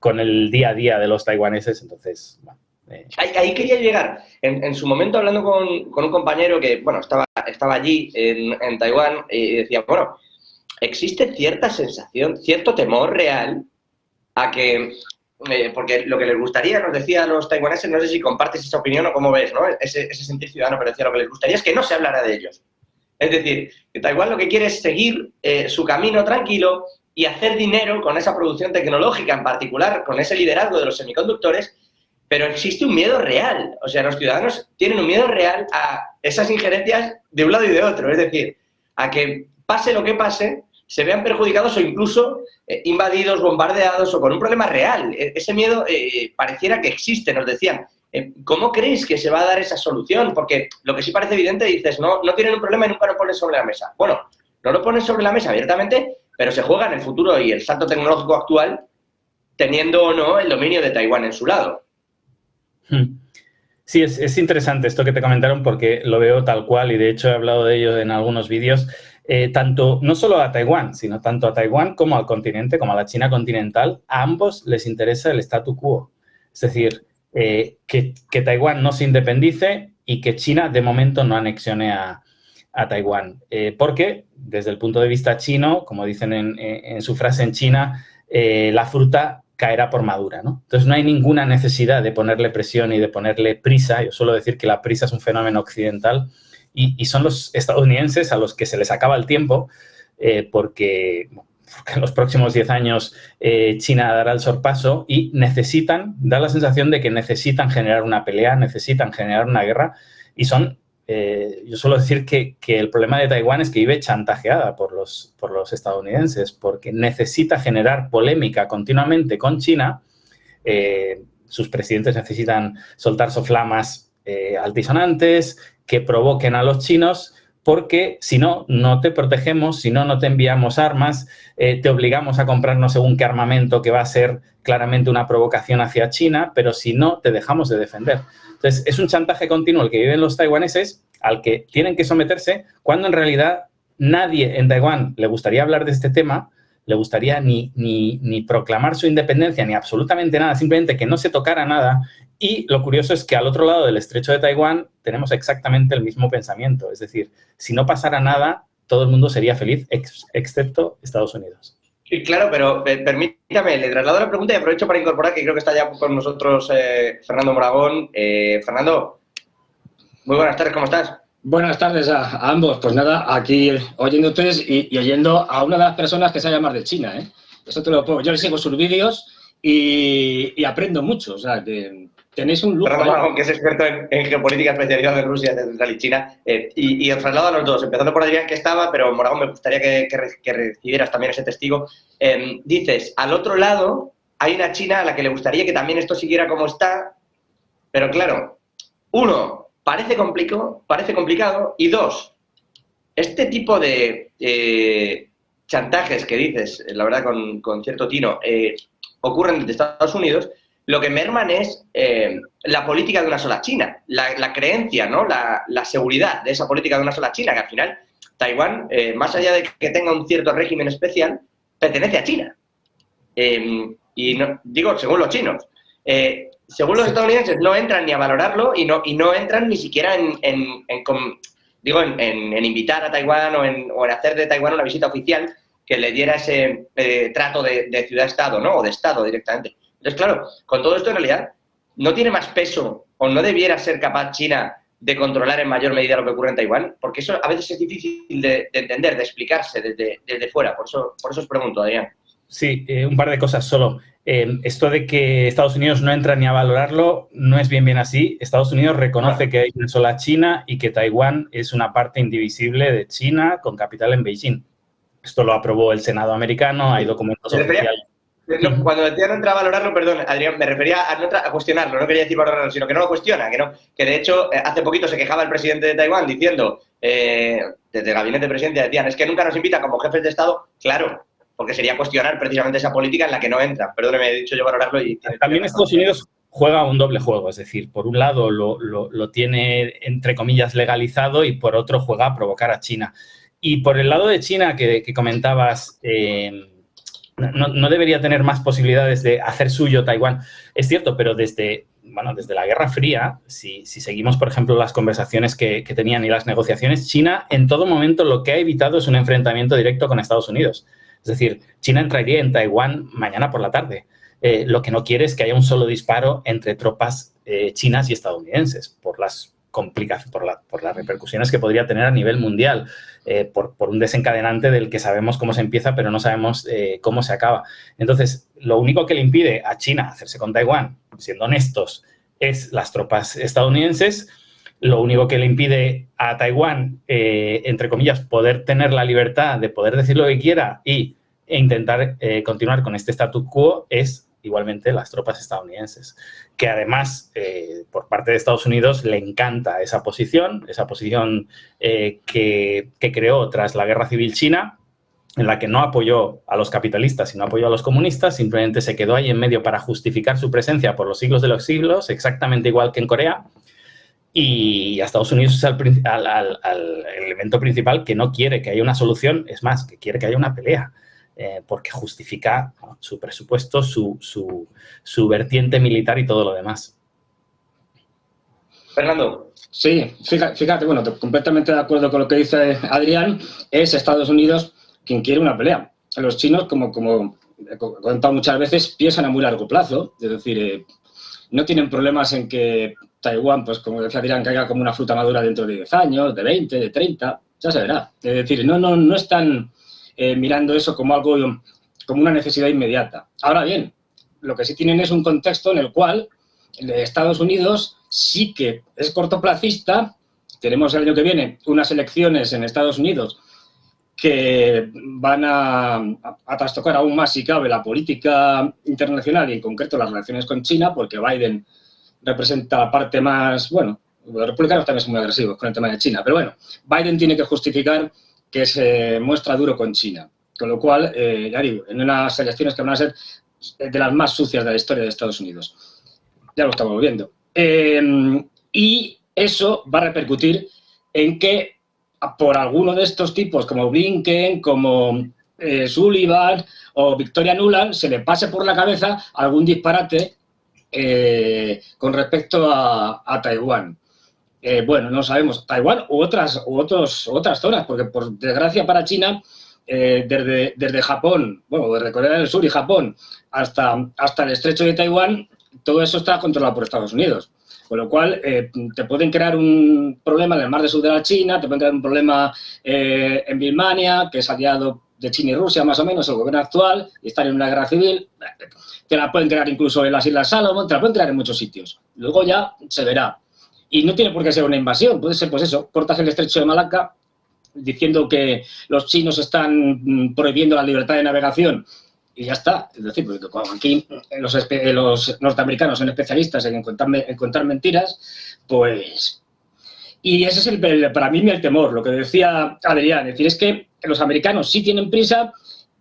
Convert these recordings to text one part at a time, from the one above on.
con el día a día de los taiwaneses. Entonces, bueno, Ahí quería llegar. En su momento, hablando con un compañero que, bueno, estaba allí en Taiwán y decía, bueno, existe cierta sensación, cierto temor real a que, porque lo que les gustaría, nos decía a los taiwaneses, no sé si compartes esa opinión o cómo ves, ¿no? Ese sentir ciudadano, pero decía, lo que les gustaría es que no se hablara de ellos. Es decir, que Taiwán lo que quiere es seguir su camino tranquilo y hacer dinero con esa producción tecnológica, en particular con ese liderazgo de los semiconductores, pero existe un miedo real. O sea, los ciudadanos tienen un miedo real a esas injerencias de un lado y de otro. Es decir, a que pase lo que pase, se vean perjudicados o incluso invadidos, bombardeados o con un problema real. Ese miedo pareciera que existe, nos decían. ¿Cómo creéis que se va a dar esa solución? Porque lo que sí parece evidente, dices, no tienen un problema y nunca lo ponen sobre la mesa. Bueno, no lo ponen sobre la mesa abiertamente, pero se juega en el futuro y el salto tecnológico actual teniendo o no el dominio de Taiwán en su lado. Sí, es interesante esto que te comentaron porque lo veo tal cual y de hecho he hablado de ello en algunos vídeos. Tanto, no solo a Taiwán, sino tanto a Taiwán como al continente, como a la China continental, a ambos les interesa el statu quo. Es decir, que Taiwán no se independice y que China de momento no anexione a Taiwán. Porque desde el punto de vista chino, como dicen en su frase en China, la fruta caerá por madura, ¿no? Entonces no hay ninguna necesidad de ponerle presión y de ponerle prisa. Yo suelo decir que la prisa es un fenómeno occidental y son los estadounidenses a los que se les acaba el tiempo porque en los próximos 10 años China dará el sorpaso y da la sensación de que necesitan generar una pelea, necesitan generar una guerra y yo suelo decir que el problema de Taiwán es que vive chantajeada por los estadounidenses porque necesita generar polémica continuamente con China. Sus presidentes necesitan soltar soflamas altisonantes que provoquen a los chinos porque si no, no te protegemos, si no, no te enviamos armas, te obligamos a comprarnos según qué armamento que va a ser claramente una provocación hacia China, pero si no, te dejamos de defender. Entonces, es un chantaje continuo el que viven los taiwaneses al que tienen que someterse cuando en realidad nadie en Taiwán le gustaría hablar de este tema, le gustaría ni proclamar su independencia ni absolutamente nada, simplemente que no se tocara nada. Y lo curioso es que al otro lado del estrecho de Taiwán tenemos exactamente el mismo pensamiento. Es decir, si no pasara nada, todo el mundo sería feliz, excepto Estados Unidos. Sí, claro, pero permítame, le traslado la pregunta y aprovecho para incorporar, que creo que está ya con nosotros Fernando Moragón. Fernando, muy buenas tardes, ¿cómo estás? Buenas tardes a ambos. Pues nada, aquí oyendo ustedes y oyendo a una de las personas que sabe más de China, ¿eh? Eso te lo puedo. Yo les sigo sus vídeos y aprendo mucho. O sea, que tenéis un lujo. Fernando Moragón, que es experto en geopolítica especializado en Rusia, Central y China. Y os traslado a los dos, empezando por Adrián, que estaba, pero Moragón, me gustaría que recibieras también ese testigo. Dices, al otro lado hay una China a la que le gustaría que también esto siguiera como está, pero claro, uno, parece complicado, y dos, este tipo de chantajes que dices, la verdad con cierto tino, ocurren desde Estados Unidos, lo que merman es la política de una sola China, la creencia, ¿no? La seguridad de esa política de una sola China, que al final Taiwán, más allá de que tenga un cierto régimen especial, pertenece a China. Y no, digo, según los chinos. Según los estadounidenses, no entran ni a valorarlo y no entran ni siquiera en invitar a Taiwán o en hacer de Taiwán una visita oficial que le diera ese trato de ciudad-estado, ¿no? O de estado directamente. Entonces, claro, con todo esto en realidad no tiene más peso o no debiera ser capaz China de controlar en mayor medida lo que ocurre en Taiwán, porque eso a veces es difícil de entender, de explicarse desde fuera. Por eso os pregunto, Adrián. Sí, un par de cosas solo. Esto de que Estados Unidos no entra ni a valorarlo no es bien así. Estados Unidos reconoce que hay una sola China y que Taiwán es una parte indivisible de China con capital en Beijing. Esto lo aprobó el Senado americano, hay documentos oficiales. Cuando decía no entrar a valorarlo, perdón, Adrián, me refería a cuestionarlo, no quería decir valorarlo, sino que no lo cuestiona, que de hecho hace poquito se quejaba el presidente de Taiwán diciendo, desde el gabinete de presidencia decían, es que nunca nos invitan como jefes de Estado, claro, porque sería cuestionar precisamente esa política en la que no entra. Perdóneme, he dicho yo valorarlo y... También Estados Unidos juega un doble juego, es decir, por un lado lo tiene, entre comillas, legalizado y por otro juega a provocar a China. Y por el lado de China que comentabas, no debería tener más posibilidades de hacer suyo Taiwán. Es cierto, pero desde la Guerra Fría, si seguimos, por ejemplo, las conversaciones que tenían y las negociaciones, China en todo momento lo que ha evitado es un enfrentamiento directo con Estados Unidos. Es decir, China entraría en Taiwán mañana por la tarde. Lo que no quiere es que haya un solo disparo entre tropas chinas y estadounidenses por las complicaciones, por las repercusiones que podría tener a nivel mundial, por un desencadenante del que sabemos cómo se empieza, pero no sabemos cómo se acaba. Entonces, lo único que le impide a China hacerse con Taiwán, siendo honestos, es las tropas estadounidenses. Lo único que le impide a Taiwán, entre comillas, poder tener la libertad de poder decir lo que quiera e intentar continuar con este status quo es igualmente las tropas estadounidenses, que además por parte de Estados Unidos le encanta esa posición que creó tras la Guerra Civil China, en la que no apoyó a los capitalistas, sino apoyó a los comunistas, simplemente se quedó ahí en medio para justificar su presencia por los siglos de los siglos, exactamente igual que en Corea, y a Estados Unidos es el elemento principal que no quiere que haya una solución, es más, que quiere que haya una pelea. Porque justifica, ¿no?, su presupuesto, su vertiente militar y todo lo demás. Fernando. Sí, fíjate, bueno, completamente de acuerdo con lo que dice Adrián, es Estados Unidos quien quiere una pelea. Los chinos, como he comentado muchas veces, piensan a muy largo plazo, es decir, no tienen problemas en que Taiwán, pues como decía Adrián, caiga como una fruta madura dentro de 10 años, de 20, de 30, ya se verá. Es decir, no están mirando eso como algo, como una necesidad inmediata. Ahora bien, lo que sí tienen es un contexto en el cual Estados Unidos sí que es cortoplacista. Tenemos el año que viene unas elecciones en Estados Unidos que van a trastocar aún más, si cabe, la política internacional y en concreto las relaciones con China, porque Biden representa la parte más, bueno, los republicanos también son muy agresivos con el tema de China, pero bueno, Biden tiene que justificar que se muestra duro con China. Con lo cual, ya digo, en unas elecciones que van a ser de las más sucias de la historia de Estados Unidos. Ya lo estamos viendo. Y eso va a repercutir en que por alguno de estos tipos, como Blinken, como Sullivan o Victoria Nuland, se le pase por la cabeza algún disparate con respecto a Taiwán. Bueno, no sabemos, Taiwán u otras zonas, porque por desgracia para China, desde Japón, bueno, desde Corea del Sur y Japón hasta el estrecho de Taiwán, todo eso está controlado por Estados Unidos. Con lo cual, te pueden crear un problema en el mar del sur de la China, te pueden crear un problema en Birmania, que es aliado de China y Rusia, más o menos, el gobierno actual, y están en una guerra civil. Te la pueden crear incluso en las Islas Salomón, te la pueden crear en muchos sitios. Luego ya se verá. Y no tiene por qué ser una invasión, puede ser, pues eso, cortas el estrecho de Malaca diciendo que los chinos están prohibiendo la libertad de navegación y ya está. Es decir, porque como aquí los norteamericanos son especialistas en encontrar mentiras, pues... Y ese es para mí el temor, lo que decía Adrián, es decir, es que los americanos sí tienen prisa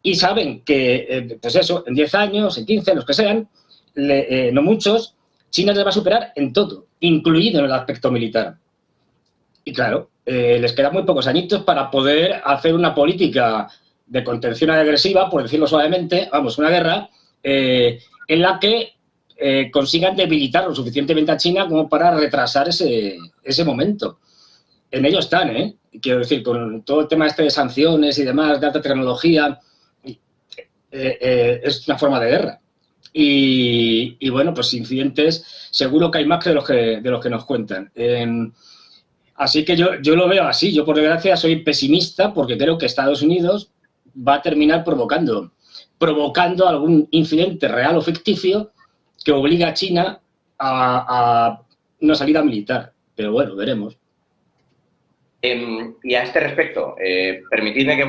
y saben que, pues eso, en 10 años, en 15, los que sean, no muchos, China les va a superar en todo, incluido en el aspecto militar. Y claro, les quedan muy pocos añitos para poder hacer una política de contención agresiva, por decirlo suavemente, vamos, una guerra, en la que consigan debilitar lo suficientemente a China como para retrasar ese momento. En ello están, ¿eh? Quiero decir, con todo el tema este de sanciones y demás, de alta tecnología, es una forma de guerra. Y bueno, pues incidentes seguro que hay más que de los que nos cuentan. Así que yo lo veo así. Yo, por desgracia, soy pesimista porque creo que Estados Unidos va a terminar provocando algún incidente real o ficticio que obliga a China a una salida militar. Pero bueno, veremos. Y a este respecto, permitidme que